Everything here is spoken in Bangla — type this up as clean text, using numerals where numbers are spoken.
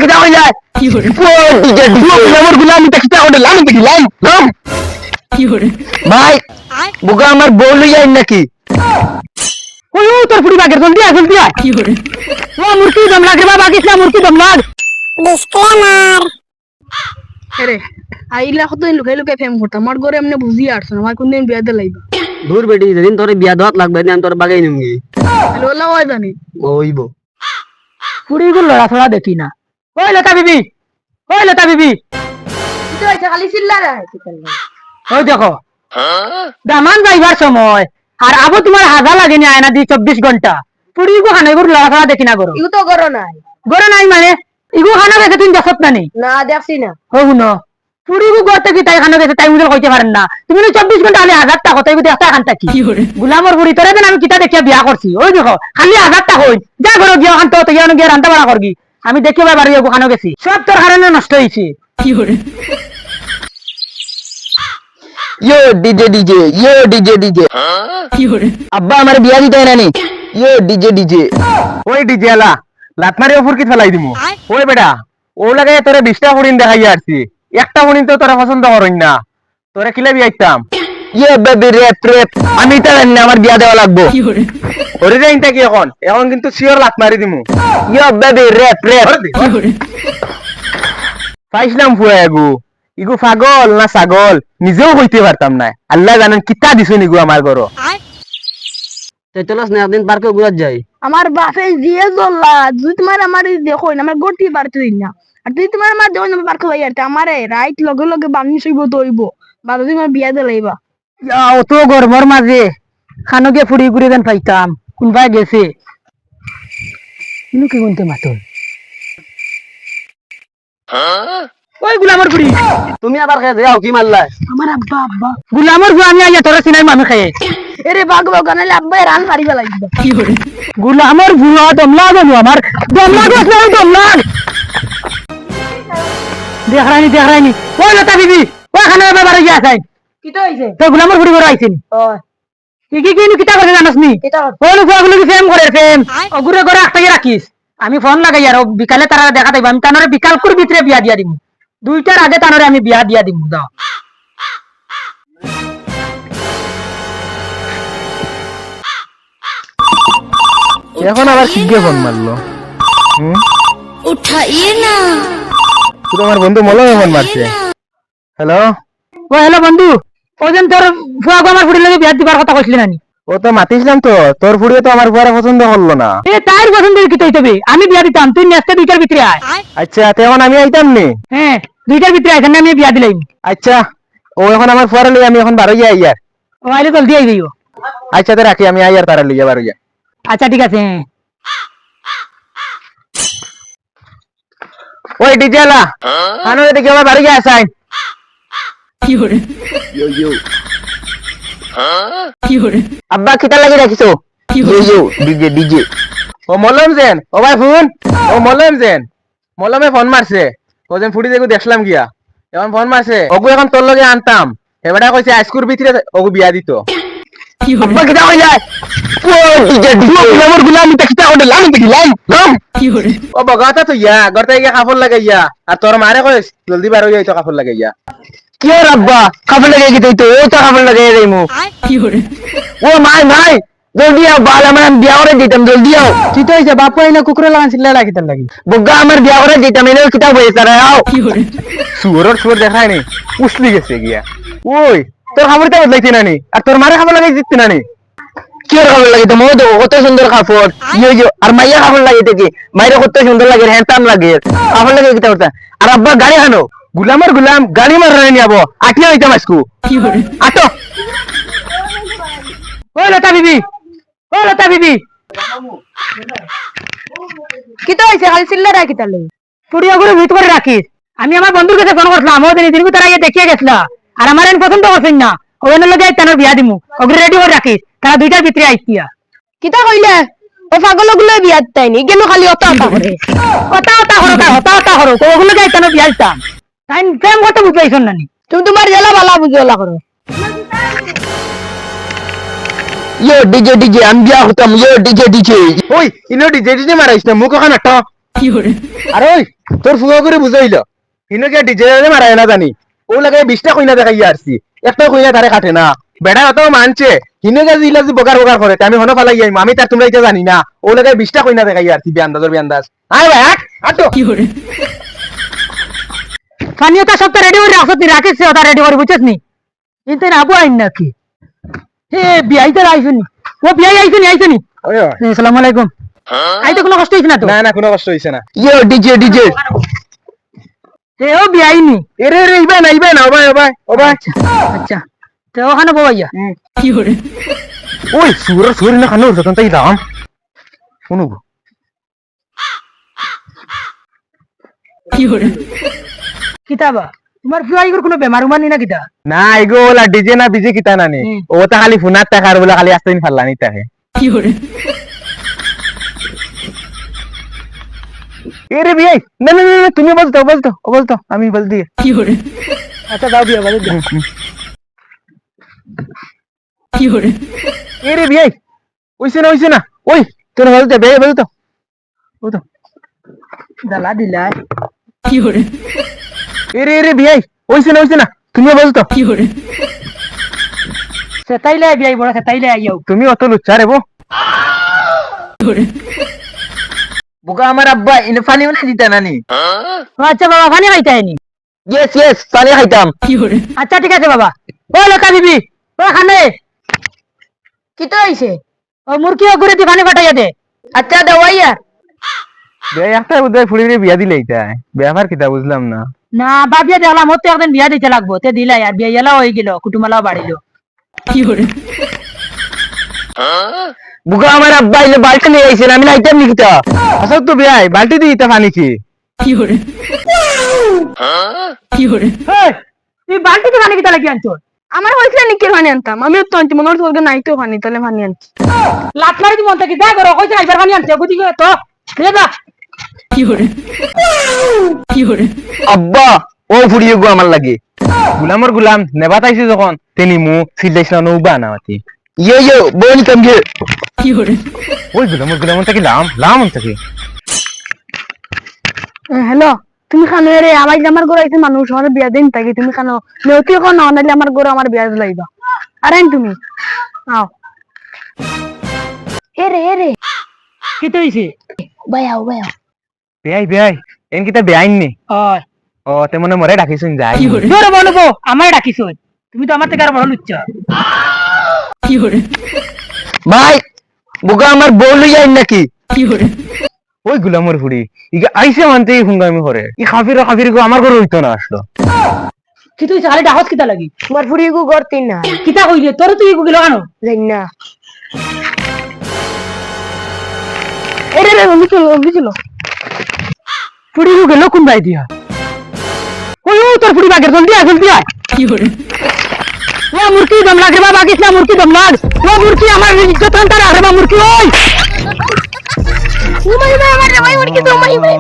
কিটা হই যায় কি hore ও ডিজে আমার গুলামি তা কিটা হইলো লাম দেখি লাম কি hore ভাই বুগা আমার বউ লই আইন নাকি ওই ও তোর ফুড়ি বাগের জলদি আয় কি hore ও মুরকি দম লাগ রে বাবা কিসলা মুরকি দম লাগ ডিসক্লেমার আরে আইলা কত লুকাই লুকাই ফেম করতাম আমার ঘরে এমনি বুঝি আসছ না আমার কোনদিন বিয়া দে লাইবা দূর বেটি যেদিন তোর বিয়া দাওয়াত লাগবে আমি তোর বাগাই নিমগি লোলা ওই জানি ওইব ফুড়ি গুলো লড়া ছড়া দেখি না ওই লতা বিবি তো হইছে খালি চিল্লা রে ওই দেখো দামান যাইবার সময় আর আবু তোমার হাজা লাগেনি আয়না দি 24 ঘন্টা ফুড়ি গো খানা গুলো লড়া ছড়া দেখি না করো ইগু তো করো নাই গড়ে নাই মানে ইগু খানা গেছে তুমি দেখত না নি না দেখছি না ও শুনো ফুড়িগু গড়তে কি তাই খানা গেছে তাই মুজে কইতে পারেন না তুমি 24 ঘন্টা খালি 1000 টাকা কত একটা খানটা কি কি hore গুলামর বুড়ি তোরে দেন আমি কিতা দেখিয়া বিয়া করছি ওই দেখো খালি 1000 টাকা হই যা ঘর গিয়া খান তো ইয়ানো গিয়া রান্তা বাড়া করগি আমি দেখিবা বাড়ি গো খানা গেছি সব তোর কারণে নষ্ট হইছে কি hore ইয়ো ডিজে কি hore আব্বা আমার বিয়া দিতে না নি ইয়ো ডিজে ওই ডিজে আলা লাতমারি অফর কি ফেলাই দিমু ওই বেটা ও লাগে তোরে 20টা হরিণ দেখাই আসছি একটা হরিণ তো তোরা পছন্দ করইন না তোরে কিলে বিয়াইতাম ইয়ে বেবি রেপ আমি তো জানি না আমার বিয়া দেওয়া লাগবো কি hore ওরে যাইতা কি এখন কিন্তু শিওর লাত মারি দিমু ইয়ে বেবি রেপ কি hore পাইছিলাম ফুয়া ইগু পাগল না ছাগল নিজেও হইতে পারতাম না আল্লাহ জানেন কিতা দিছো নিগু আমার ঘর তাই চলস না একদিন পার্কে ঘুরাত যাই আমার বাপে দিয়ে জল্লা তুই তোমার আমার দেখো না আমার গটি পারতে না আর তুই তোমার আমার দেখো না পার্কে যাই আর আমারে রাইট লগে লগে বানি সইব তইব বাদ তুমি আমার বিয়া দে লাইবা অত গরমর মাঝে খানো গিয়ে ফুড়ি ঘুরে দেন পাইতাম কোনবাই গেছে কি গুনতে মাতল ওই গুলামর বুড়ি তুমি আবার খেয়ে যাও কি মারলা আমার আব্বা গুলামর বুড়ি আমি আইয়া তোরা চিনাই মানুষ খাই এরে বাগ বাগানালে আব্বা রান মারিবা লাগবে কি hore গুলামর বুড়া দমলা গনু আমার দমলা দেখারানি ওই লতা বিবি ওই খানা বাবারে গিয়া আছেন কি তো হইছে তো গুলামর বুড়ি ঘর আইছেন কি কিতা করে জানাস নি ওই লোকগুলো কি ফেম করে ফেম ওগুরে ঘরে একটাকে রাখিস আমি ফোন লাগাই আর বিকালে তারা দেখা দেব আমি তানরে বিকাল করে ভিতরে বিয়া দিয়া দিমু 2টার আগে তানরে আমি বিয়া দিয়া দিমু দাও এখন আবার কিগে ফোন মারলো উঠাইয়ে না পুরো আমার বন্ধু মলম ফোন মারছে হ্যালো ও হ্যালো বন্ধু ওজন তোর ফুয়া গো আমার ফুড়ি লাগে বিয়া দিবার কথা কইছিলি নানি ও তো মাতিছিলাম তো তোর ফুড়িয়ে তো আমার ফুয়ারে পছন্দ করলো না এ তার পছন্দের কি তৈতবে আমি বিয়া দিতাম তুই নেক্সট 2টার ভিতরে আয় আচ্ছা তেমন আমি আইতাম নি হ্যাঁ 2টার ভিতরে আইতাম না আমি বিয়া দিলাম আচ্ছা ও এখন আমার ফুয়ারে লই আমি এখন বারোই আইয়ার ও আইলে জলদি আই দিও আচ্ছা তো রাখি আমি আইয়ার তারা লইয়া বারোই আচ্ছা ঠিক আছে ওই ডিজেলা আনো দেখি আমার বাড়ি আসাই কি hore কি hore আব্বা কিটা লাগি রাখিছো কি hore ডিজে ও মলম জেন ও ভাই ফোন ও মলম জেন মলমে ফোন মারছে ও যেন ফুড়ি দেখো দেখলাম গিয়া এখন ফোন মারছে ওগু এখন তোর লগে আনতাম এবারে কইছে আইসকুর ভিতরে ওগু বিয়া দিত কি hore আব্বা কিটা হই যায় ও ডিজে আমার গুলামি তা কিটা ওডে লাম দেখি লাম কি hore ও বগাতা তো ইয়া গরতে গিয়া কাপড় লাগাইয়া আর তোর মারে কইস জলদি বার হই তো কাপড় লাগাইয়া কি রে আব্বা কাপড় লাগাই কি তো ও তো কাপড় লাগাই দেইমু কি hore ও মাই জলদি আও বাল আমার বিয়া করে দিতাম জলদি আও কি তো হইছে বাপু এনে কুকুরে লাগাইছিল লাগিতাম লাগি বগা আমার বিয়া করে দিতাম এনে কিতা হইছে তারা আও কি hore সুর দেখাই নি উছলি গেছে গিয়া ওই তোর খাবারটা বদলাইতি নানি আর তোর মারে খাবার লাগাই দিতে নানি কি খাবার লাগাইতে মো তো কত সুন্দর কাপড় ইয়ো আর মাইয়া খাবার লাগাইতে কি মাইরে কত সুন্দর লাগে হ্যান্ডসাম লাগে খাবার লাগাই কিতা করতা আর আব্বা গাড়ি হানো গুলাম গাড়ি মারনে নি আবো আটিয়া হইতাম আজকু কি hore আটো ওই লতা বিবি কি তো হইছে খালি চিল্লা রাখি তালে পুরিয়া করে ভিত করে রাখিস আমি আমার বন্ধুর কাছে ফোন করছিলাম ও দিনকে তারা গিয়ে দেখিয়ে গেছিল আর আমার এন পছন্দ করছেন না ওখানে লগে তার বিয়া দিমু ওগুলো রেডি করে রাখিস তারা 2টার ভিতরে আইতিয়া কিতা কইলে ও পাগল গুলো বিয়া তাইনি কেন খালি অত হতা হরো ওগুলো যাই তার বিয়া দিতাম তাই প্রেম কত বুঝাইছন নানি তুমি তোমার জেলা বালা বুঝলা করো ইয়ো ডিজে আমি বিয়া হতাম ইয়ো ডিজে ওই ইনো ডিজে মারাইছ না মুখ ওখানে fiore, আরে ওই তোর ফুয়া করে বুঝাইল হিনকে ডিজে মারায় না জানি ও লাগে 20টা কইনা দেখাই আসছি একটা কইনা তারে কাটে না বেড়া অত মানছে হিনকে জিলা যে বকার বকার করে আমি হনো ফালাই যাই আমি তার তোমরা এটা জানি না ও লাগে 20টা কইনা দেখাই আসছি বিয়ান্দাজ আয় ভাই আটো fiore, স্থানীয়তা সপ্তাহ রেডি করে রাখছ তুই রাখিস ওটা রেডি করে বুঝছিস নি কিন্তু আবু আইন নাকি হে বিয়াই তো আইছনি ও বিয়াই আইছনি ওই ওই। আসসালামু আলাইকুম আইতে কোনো কষ্ট হইছে না তো না না কোনো কষ্ট হইছে না ইয়ে ডিজে হে ও বিয়াই নি এরে রে ইবে না ও ভাই আচ্ছা তো ওখানে বইয়া fiore, ওই সুর না খানো যতন তাই দাম শুনু fiore, কিতাবা তোমার ফুয়াইগর কোনো বেমার উমার নি না কিতা না এগো ওলা ডিজে না বিজে কিতা না নি ও তা খালি ফোনার টাকার বলে খালি আস্তে দিন ফাল্লানি তাকে fiore, এরে বিয়ে না না না তুমি বলতো আমি বলতি fiore, আচ্ছা দাও বিয়া বলে দাও fiore, এরে বিয়ে হইছে না ওই তোর বলতে বলতো দালা দিলা fiore, এরে বিয়ে হইছে না তুমি বলতো fiore, সেটাইলে বিয়াই বড় সেটাইলে আইও তুমি অত লুচ্চা রে বো fiore, বুকা আমার আব্বা ইনফানি মানে দিতা নানি আচ্ছা বাবা পানি খাইতে আইনি ইয়েস পানি খাইতাম fiore, আচ্ছা ঠিক আছে বাবা ও লোকা বিবি ও খানে কি তো হইছে ও মুরগি ওগুরে দি পানি ফাটাইয়া দে আচ্ছা দাওয়াইয়া বিয়ে একটা বুঝাই ফুড়িরে বিয়া দিলে এটা ব্যাপার কিতা বুঝলাম না না বাবিয়া দেখলাম ওর তো একদিন বিয়া দিতে লাগবো তে দিলাই আর বিয়া এলাও হয়ে গেল কুটুমালাও বাড়িলো fiore, বুকা আমার আব্বা ইলে বালতি নিয়ে আইছেন আমি নাইতাম নি কিতা আসল তো বিয়াই বালতি দি ইতা পানি কি fiore, fiore, হেই তুই বালতিতে পানি কিতা লাগি আনছো আমার হয়েছিল নিকের পানি আনতাম আমিও তো আনছি মনে হচ্ছে নাইতেও পানি তাহলে পানি আনছি লাত মারি দি মনটা কি দা করো কইছ আইবার পানি আনছে গুদি গো তো নিয়ে যা fiore, fiore, আব্বা ও ফুড়িয়ে গো আমার লাগে গুলাম নেবাত আইছে যখন তেনি মু সিলাইছ না নৌবা না মাতি ইয়ে বনি কাম গে fiore, ওই গুলাম থেকে লাম থেকে হ্যালো তুমি খানো রে আমার ঘরে আইছে মানুষ আমার বিয়া দিন থাকি তুমি খানো নেওতি এখন না নাইলে আমার ঘরে আমার বিয়া দিলাইবা আর আইন তুমি আও এরে কি তো হইছে বায়াও বেয়াই এন কিতা বেআইন নি ওই ও তে মনে মরে ডাকিছুন যাই fiore, জোরে বলবো আমায় ডাকিছ তুমি তো আমার থেকে আর বড় লুচ্ছ fiore, ভাই বুকা আমার বউ লই আইন নাকি fiore, ওই গুলামর ফুড়ি ইগা আইছে মানতে হুঙ্গামি করে ই খাফির গো আমার ঘরে হইতো না আসলো কি তুই খালি ডাহস কিতা লাগি তোমার ফুড়ি গু গড়তি না কিতা কইলে তোর তুই গুগল কেন জানি না এরে বুঝলো ফুড়ি গুগল কোন বাই দিয়া ওই ও তোর ফুড়ি বাগের জলদি আয় fiore, ও মুরকি দম লাগ রে বাবা কিসলা মুরকি দম লাগ ও মুরকি আমার ইজ্জত আনতার আরে বা মুরকি ওই তোমার ভাই মুরকি তোমার ভাই